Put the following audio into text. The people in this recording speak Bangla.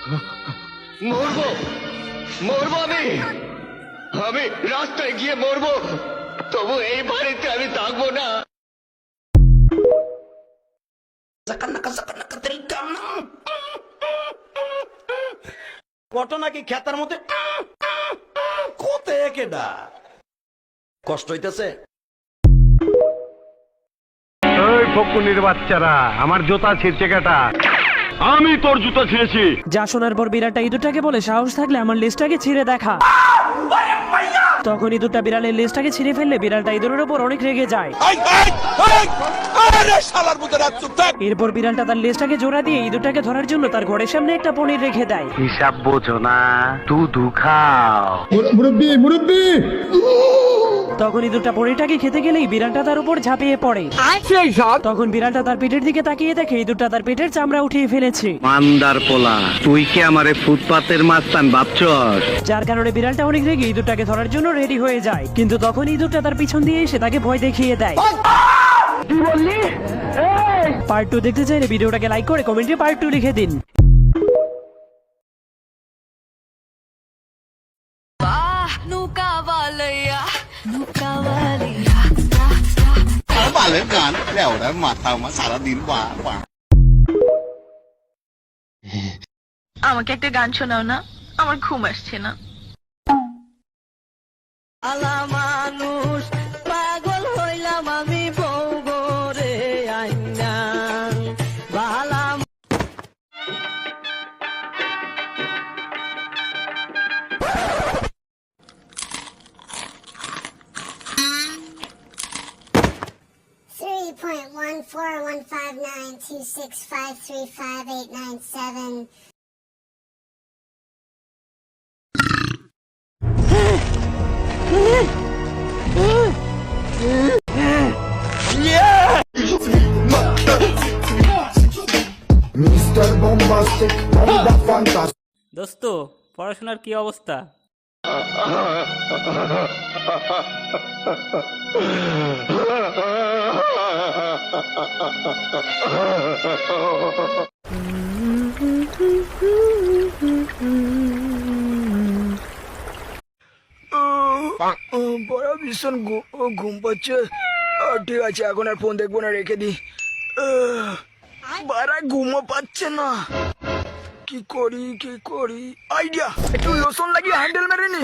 মরবো মরবো আমি রাস্তায় গিয়ে মরবো, তবু এই বাড়িতে আমি থাকবো না। ঘটনা কি খেতার মধ্যে কোথায় কেডা কষ্ট হইতেছে? ওই ফকুনির বাচ্চারা, আমার জুতা ছিঁড়ছে কেটা? আমি তোর জুতা ছিঁড়েছি। যা শোনার পর বিড়ালটা ইঁদুরটাকে বলে, সাহস থাকলে আমার লেজটাকে ছিঁড়ে দেখা। তখন ইঁদুরটা বিড়ালের লেজটাকে ছিঁড়ে ফেললে বিড়ালটা ইঁদুরের উপর অনেক রেগে যায়। এরপর বিড়ালটা তার লেজটাকে জোড়া দিয়ে ইঁদুরটাকে ধরার জন্য তার ঘরের সামনে একটা পনির রেখে দেয়। হিসাব বোঝো না, দুধু খাও। মুরব্বি তখন ইঁদুরটা পনিরটাকে খেতে গেলেই বিড়ালটা তার উপর ঝাঁপিয়ে পড়ে। তখন বিড়ালটা তার পেটের দিকে তাকিয়ে দেখে ইঁদুরটা তার পেটের চামড়া উঠিয়ে ফেলেছে। মান্দার পোলা, তুই কি আমারে ফুটপাতের মাস্তান ভাবছস? যার কারণে বিড়ালটা অনেক রেগে ইঁদুরটাকে ধরার জন্য রেডি হয়ে যায়, কিন্তু তখন ইঁদুরটা তার পিছন দিয়ে এসে তাকে ভয় দেখিয়ে দেয়। পার্ট 2 দেখতে চাইলে ভিডিওটাকে লাইক করে কমেন্টে পার্ট 2 লিখে দিন। বালের গান লেওড়ার মাথা আমার সারাদিন আমাকে একটা গান শোনাও না, আমার ঘুম আসছে না। মানুষ পাগল হইলাম আমি বউ গরে আইনা বালাম। $3.1415926535897. দোস্ত, পড়াশোনার কি অবস্থা? বড় ভীষণ ঘুম পাচ্ছে। ঠিক আছে, এখন আর ফোন দেখবো না, রেখে দি। বারা ঘুমও পাচ্ছে না, কি করি আইডিয়া, একটু লোশন লাগিয়ে হ্যান্ডেল মেরে নি।